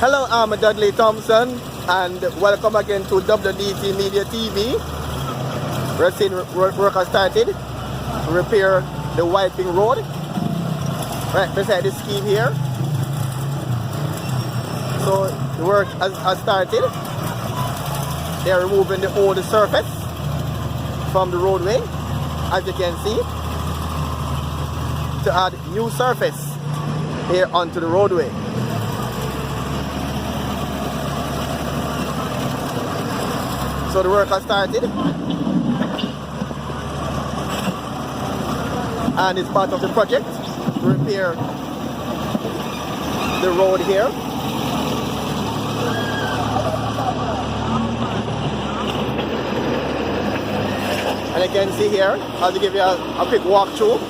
Hello, I'm Dudley Thompson, and welcome again to WDT Media TV. We're seeing work has started to repair the Whiting Road right beside the scheme here. So the work has started. They're removing the old surface from the roadway, as you can see, to add new surface here onto the roadway. So the work has started, and it's part of the project to repair the road here. And you can see here, I'll give you a quick walkthrough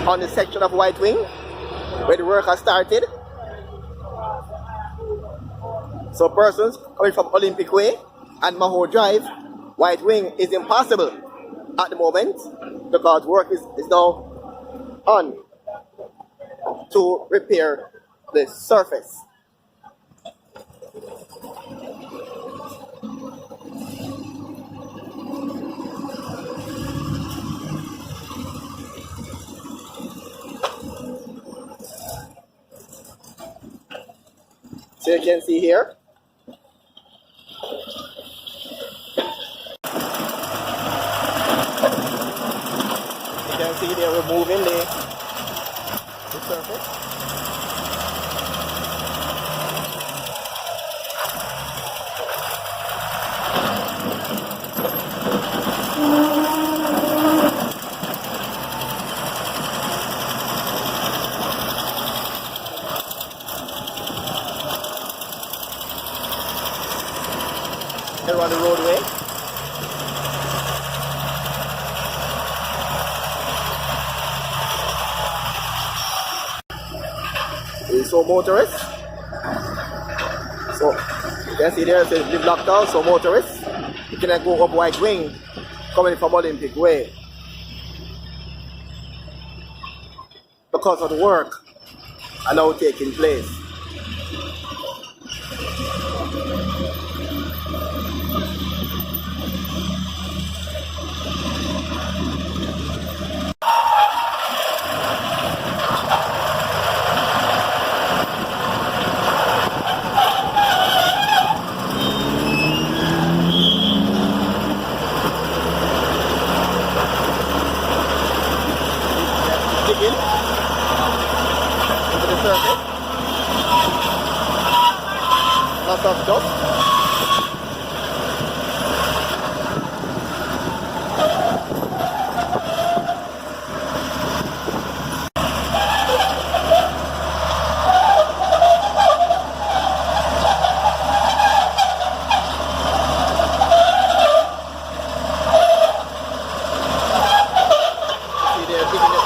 on the section of White Wing where the work has started. So persons coming from Olympic Way and Maho Drive, White Wing is impossible at the moment because work is now on to repair the surface. So you can see here, you can see they're removing the surface. Around the roadway. So motorists. So you can see there it's the blocked out, so motorists, you cannot go up White Wing coming from Olympic Way because of the work are now taking place. Digging into the surface. Lots of dust. See, they're digging it.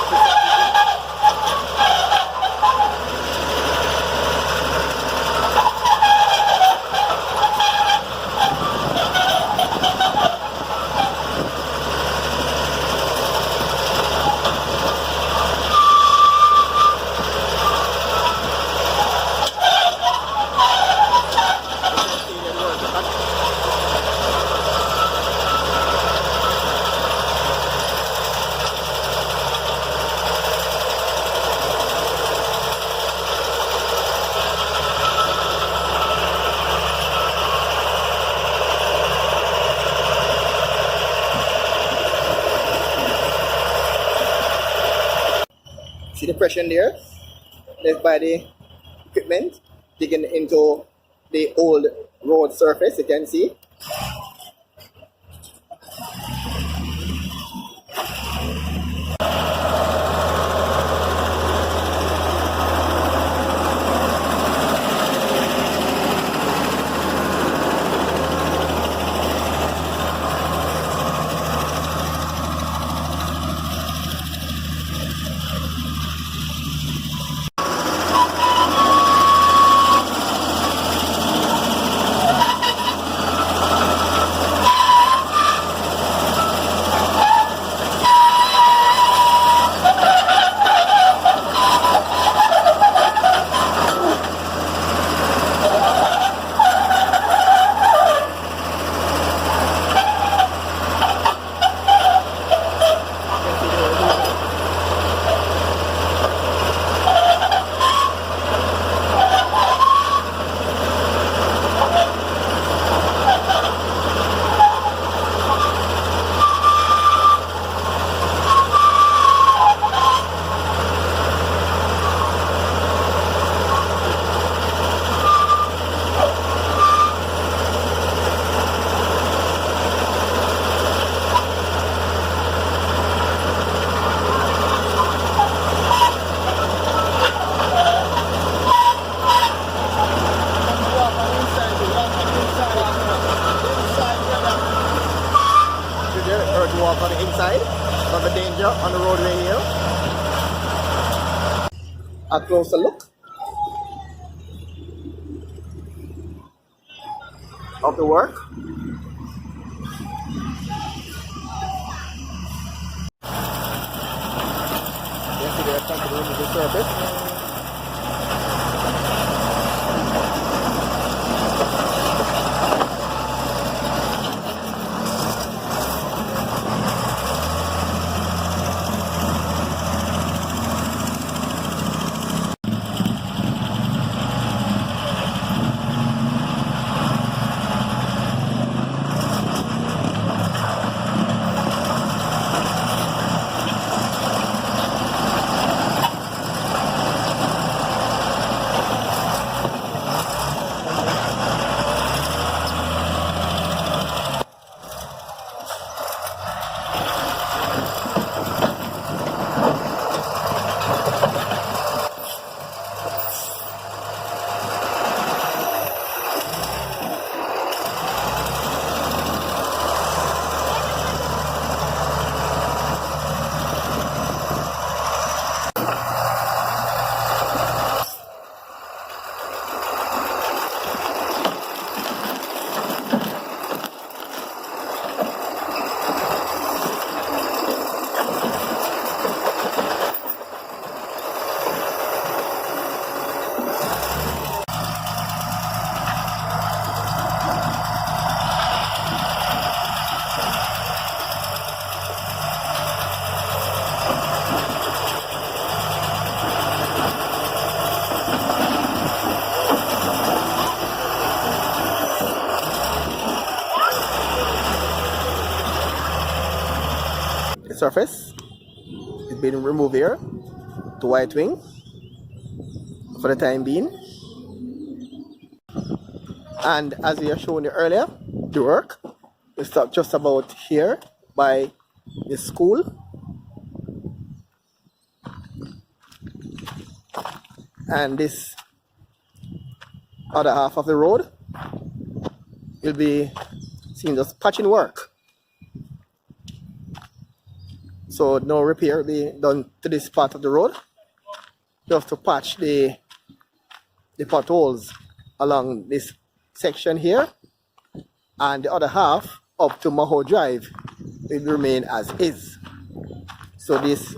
See the pressure there? Left by the equipment digging into the old road surface, you can see. a closer look of the work. You can see they're trying to remove the surface. Surface is being removed here to White Wing for the time being, and as we have shown you earlier, the work is just about here by the school, and this other half of the road will be seen just patching work. So no repair will be done to this part of the road, just to patch the potholes along this section here, and the other half up to Maho Drive will remain as is. So this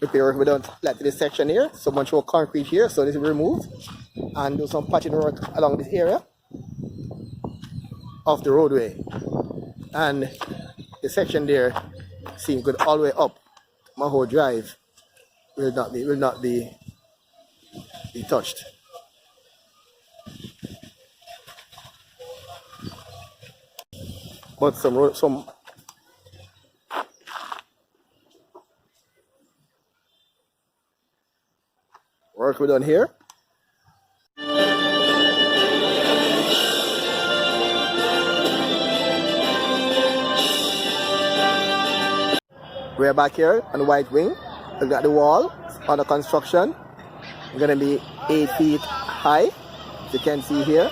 repair work will be done like this section here, so much more concrete here, so this will be removed, and do some patching work along this area of the roadway, and the section there seen good all the way up Maho Drive will not be touched. But some work we done here. We're back here on the White Wing. Look at the wall under construction. It's gonna be 8 feet high, as you can see here.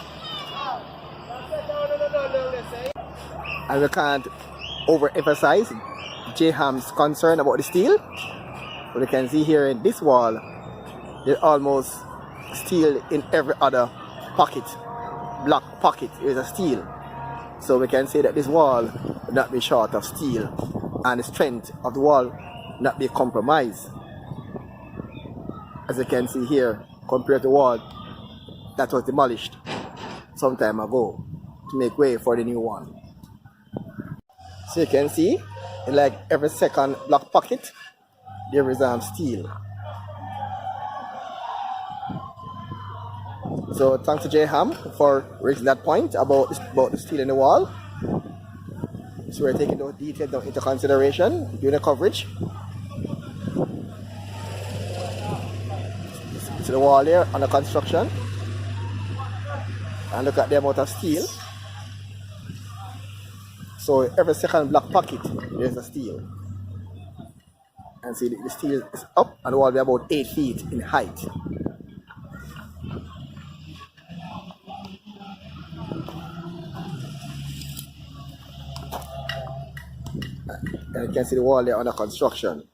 And we can't overemphasize JHAM's concern about the steel. But you can see here in this wall, there's almost steel in every other pocket. Block pocket is a steel. So we can say that this wall will not be short of steel, and the strength of the wall not be compromised. As you can see here, compared to the wall that was demolished some time ago to make way for the new one. So you can see, in like every second block pocket, there is steel. So thanks to JHAM for raising that point about the steel in the wall. So we're taking those details into consideration during the coverage. See the wall there under construction, and look at the amount of steel. So every second block pocket there's a steel, and see the steel is up, and the wall will be about 8 feet in height. And you can see the wall there under construction.